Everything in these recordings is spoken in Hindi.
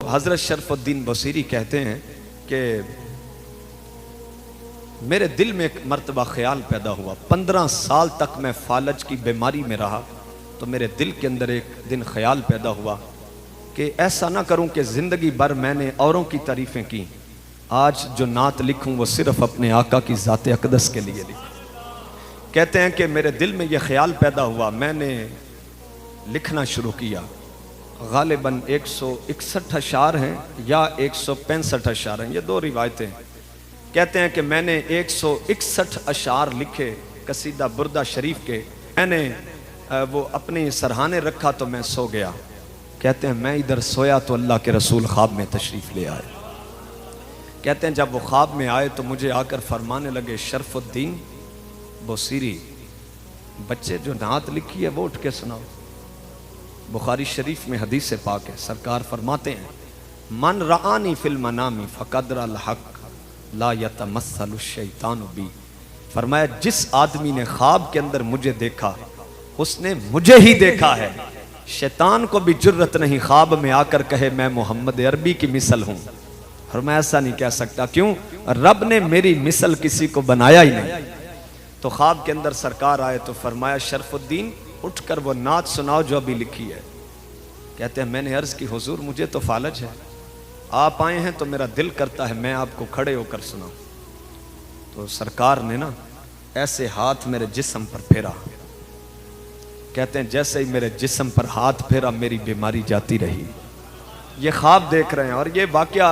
हज़रत शरफुद्दीन बसीरी कहते हैं कि मेरे दिल में एक मर्तबा ख्याल पैदा हुआ। 15 साल तक मैं फालज की बीमारी में रहा, तो मेरे दिल के अंदर एक दिन ख्याल पैदा हुआ कि ऐसा ना करूं कि ज़िंदगी भर मैंने औरों की तारीफ़ें की, आज जो नात लिखूं वो सिर्फ अपने आका की ज़ात अक़दस के लिए लिखूं। कहते हैं कि मेरे दिल में ये ख्याल पैदा हुआ, मैंने लिखना शुरू किया। गालिबन 161 अशार हैं या 165 अशार हैं, ये दो रिवायतें। कहते हैं कि मैंने 161 अशार लिखे कसीदा बुर्दा शरीफ के। मैंने वो अपने सरहाने रखा तो मैं सो गया। कहते हैं मैं इधर सोया तो अल्लाह के रसूल ख्वाब में तशरीफ़ ले आए। कहते हैं जब वो ख्वाब में आए तो मुझे आकर फरमाने लगे, शरफुद्दीन बसीरी, बच्चे जो नात लिखी है वो उठ के सुनाओ। बुखारी शरीफ में हदीस पाक है, सरकार फरमाते हैं, मन रआनी फिल मनामी फ़क़द रअल हक़ ला यतमस्सलु शैतानु बी। फरमाया जिस आदमी ने ख्वाब के अंदर मुझे देखा उसने मुझे ही देखा है। शैतान को भी जुर्रत नहीं ख्वाब में आकर कहे मैं मोहम्मद अरबी की मिसल हूँ। और मैं ऐसा नहीं कह सकता, क्यों? रब ने मेरी मिसल किसी को बनाया ही नहीं। तो ख्वाब के अंदर सरकार आए तो फरमाया, शरफुद्दीन उठकर वो नात सुनाओ जो अभी लिखी है। कहते हैं मैंने अर्ज की, हुजूर मुझे तो फालज है, आप आए हैं तो मेरा दिल करता है मैं आपको खड़े होकर सुनाऊं। तो सरकार ने ना ऐसे हाथ मेरे जिस्म पर फेरा। कहते हैं जैसे ही मेरे जिस्म पर हाथ फेरा मेरी बीमारी जाती रही। ये ख्वाब देख रहे हैं। और ये वाकया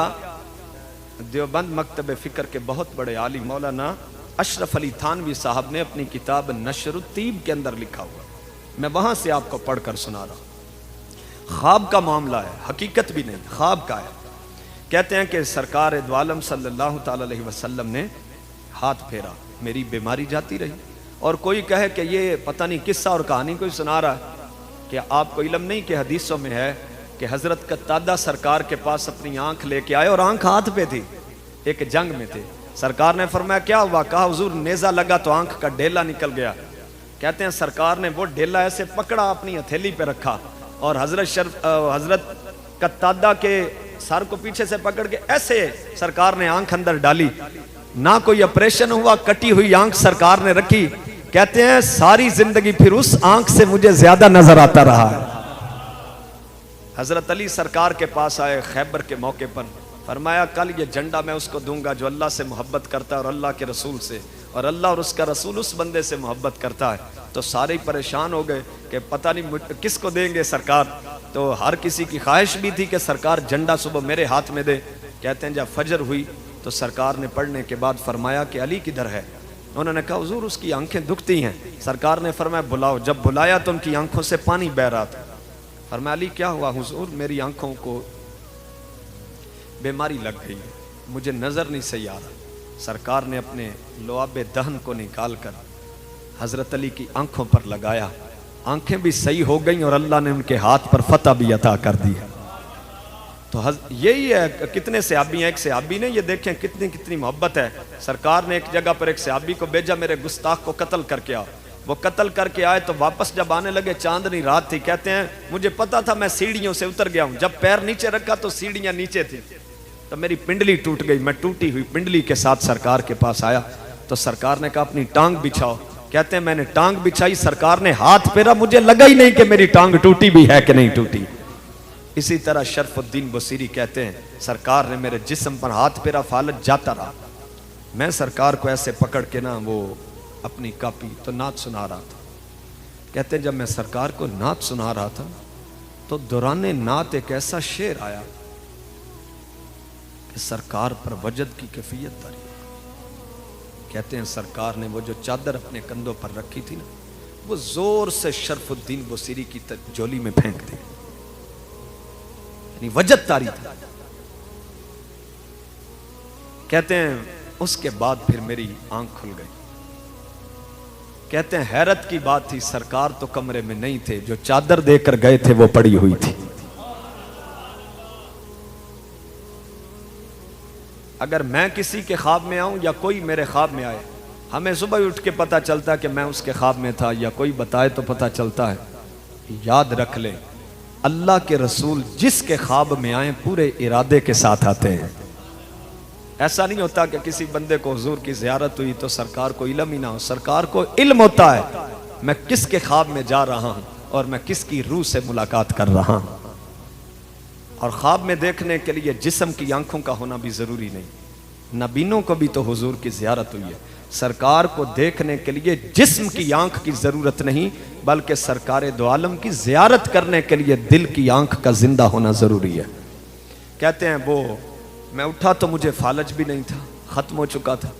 देवबंद मकतब फ़िक्र के बहुत बड़े आलिम मौलाना अशरफ अली थानवी साहब ने अपनी किताब नशरुत्तीब के अंदर लिखा हुआ। मैं वहां से आपको पढ़कर सुना रहा हूं। ख्वाब का मामला है, हकीकत भी नहीं, ख्वाब का है। कहते हैं कि सरकार दो आलम सल्लल्लाहु ताला अलैहि वसल्लम ने हाथ फेरा, मेरी बीमारी जाती रही। और कोई कहे कि ये पता नहीं किस्सा और कहानी कोई सुना रहा है, कि आपको इल्म नहीं कि हदीसों में है कि हजरत कत्तादा सरकार के पास अपनी आंख लेके आए और आंख हाथ पे थी, एक जंग में थे। सरकार ने फरमाया क्या हुआ? कहा हुजूर नेजा लगा तो आंख का डेला निकल गया। कहते हैं सरकार ने वो डेला ऐसे पकड़ा, अपनी हथेली पे रखा और हजरत कत्तादा के सर को पीछे से पकड़ के ऐसे सरकार ने आंख अंदर डाली। ना कोई ऑपरेशन हुआ, कटी हुई आंख सरकार ने रखी। कहते हैं सारी जिंदगी फिर उस आंख से मुझे ज्यादा नजर आता रहा है। हजरत अली सरकार के पास आए खैबर के मौके पर, फरमाया कल ये झंडा मैं उसको दूंगा जो अल्लाह से मोहब्बत करता है और अल्लाह के रसूल से, और अल्लाह और उसका रसूल उस बंदे से मोहब्बत करता है। तो सारे ही परेशान हो गए कि पता नहीं किसको देंगे सरकार। तो हर किसी की ख्वाहिश भी थी कि सरकार झंडा सुबह मेरे हाथ में दे। कहते हैं जब फजर हुई तो सरकार ने पढ़ने के बाद फरमाया कि अली किधर है? उन्होंने कहा हुजूर उसकी आंखें दुखती हैं। सरकार ने फरमाया बुलाओ। जब बुलाया तो उनकी आंखों से पानी बह रहा था। फरमाया अली क्या हुआ? हुजूर मेरी आंखों को बीमारी लग गई है, मुझे नजर नहीं सही आ रहा। सरकार ने अपने लुआबे दहन को निकाल कर हजरत अली की आंखों पर लगाया, आंखें भी सही हो गई और अल्लाह ने उनके हाथ पर फतह भी अता कर दी है। तो यही है, कितने सहाबी हैं, एक सहाबी ने, ये देखें कितनी कितनी मोहब्बत है। सरकार ने एक जगह पर एक सहाबी को भेजा, मेरे गुस्ताख को कत्ल करके आओ। वो कत्ल करके आए तो वापस जब आने लगे चांदनी रात थी। कहते हैं मुझे पता था मैं सीढ़ियों से उतर गया हूं, जब पैर नीचे रखा तो सीढ़ियां नीचे थी, तो मेरी पिंडली टूट गई। मैं टूटी हुई पिंडली के साथ सरकार के पास आया तो सरकार ने कहा अपनी टांग बिछाओ। कहते हैं मैंने टांग बिछाई, सरकार ने हाथ फेरा, मुझे लगा ही नहीं कि मेरी टांग टूटी भी है कि नहीं टूटी। इसी तरह शरफुद्दीन बसीरी कहते हैं सरकार ने मेरे जिस्म पर हाथ फेरा, फालज जाता रहा। मैं सरकार को ऐसे पकड़ के ना वो अपनी कापी तो नात सुना रहा था। कहते हैं जब मैं सरकार को नात सुना रहा था तो दौरान नात एक ऐसा शेर आया कि सरकार पर वजद की कैफियत तारी। कहते हैं सरकार ने वो जो चादर अपने कंधों पर रखी थी ना, वो जोर से शरफुद्दीन बसीरी की झोली में फेंक दी, यानी वजद तारी थी। कहते हैं उसके बाद फिर मेरी आंख खुल गई। कहते हैं हैरत की बात थी, सरकार तो कमरे में नहीं थे, जो चादर देकर गए थे वो पड़ी हुई थी। अगर मैं किसी के ख्वाब में आऊं या कोई मेरे ख्वाब में आए, हमें सुबह उठ के पता चलता कि मैं उसके ख्वाब में था, या कोई बताए तो पता चलता है। याद रख ले अल्लाह के रसूल जिसके ख्वाब में आए पूरे इरादे के साथ आते हैं। ऐसा नहीं होता कि किसी बंदे को हुजूर की ज़ियारत हुई तो सरकार को इल्म ही ना हो। सरकार को इल्म होता है मैं किसके ख्वाब में जा रहा हूं और मैं किसकी रूह से मुलाकात कर रहा हूं। और ख्वाब में देखने के लिए जिस्म की आंखों का होना भी जरूरी नहीं। नबीनों को भी तो हुजूर की ज़ियारत हुई है। सरकार को देखने के लिए जिस्म की आंख की जरूरत नहीं, बल्कि सरकार दो आलम की ज़ियारत करने के लिए दिल की आंख का जिंदा होना जरूरी है। कहते हैं वो मैं उठा तो मुझे फालज भी नहीं था, खत्म हो चुका था।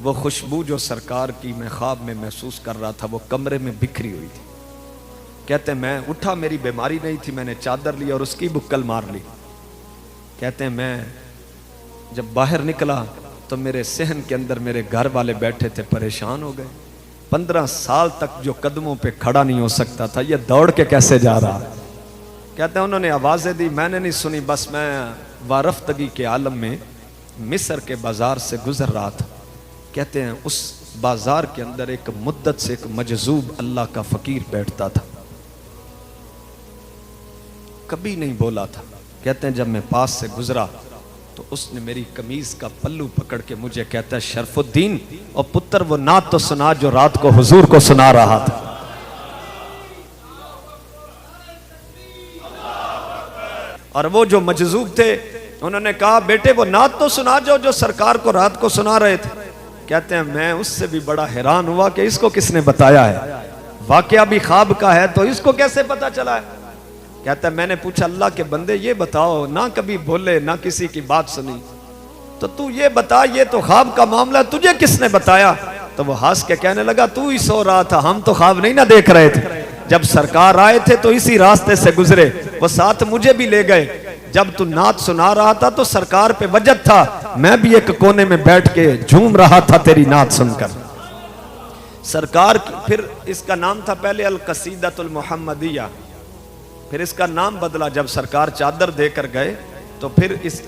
वो खुशबू जो सरकार की मैं ख्वाब में महसूस कर रहा था वो कमरे में बिखरी हुई थी। कहते हैं मैं उठा, मेरी बीमारी नहीं थी, मैंने चादर ली और उसकी बुक्कल मार ली। कहते हैं मैं जब बाहर निकला तो मेरे सहन के अंदर मेरे घर वाले बैठे थे, परेशान हो गए। 15 साल तक जो कदमों पे खड़ा नहीं हो सकता था, ये दौड़ के कैसे जा रहा। कहते हैं उन्होंने आवाज़ें दी, मैंने नहीं सुनी, बस मैं वारफ्तगी के आलम में मिस्र के बाजार से गुजर रहा था। कहते हैं उस बाजार के अंदर एक मुद्दत से एक मजजूब अल्लाह का फकीर बैठता था, कभी नहीं बोला था। कहते हैं जब मैं पास से गुजरा तो उसने मेरी कमीज का पल्लू पकड़ के मुझे कहता है शरफुद्दीन और पुत्र वो नात तो सुना जो रात को हुजूर को सुना रहा था। और वो जो मजजूब थे उन्होंने कहा बेटे वो नात तो सुना जो सरकार को रात को सुना रहे थे। कहते हैं मैं उससे भी बड़ा हैरान हुआ कि इसको किसने बताया है, वाकया भी ख्वाब का है तो इसको कैसे पता चला है। कहता है मैंने पूछा अल्लाह के बंदे ये बताओ, ना कभी बोले ना किसी की बात सुनी, तो तू ये बता ये तो ख्वाब का मामला तुझे किसने बताया। तो वो हंस के कहने लगा तू ही सो रहा था, हम तो ख्वाब नहीं ना देख रहे थे। जब सरकार आए थे तो इसी रास्ते से गुजरे, वो साथ मुझे भी ले गए। जब तू नात सुना रहा था तो सरकार पे वजद था, मैं भी एक कोने में बैठ के झूम रहा था तेरी नात सुनकर। सरकार की फिर इसका नाम था पहले अल कसीदतुल मुहम्मदिया, फिर इसका नाम बदला। जब सरकार चादर देकर गए तो फिर इस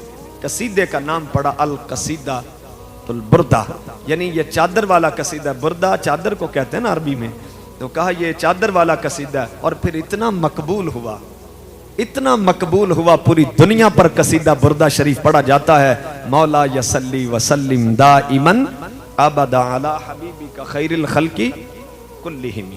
कसीदे का नाम पड़ा अल कसीदतुल बुर्दा, यानी ये चादर वाला कसीदा। बुर्दा चादर को कहते हैं ना अरबी में, तो कहा ये चादर वाला कसीदा। और फिर इतना मकबूल हुआ, इतना मकबूल हुआ, पूरी दुनिया पर कसीदा बुर्दा शरीफ पढ़ा जाता है। मौला यसल्ली वसल्लिम दाइमन अबदा अला हबीबी का खैरिल खल्की कुल्लिहिम।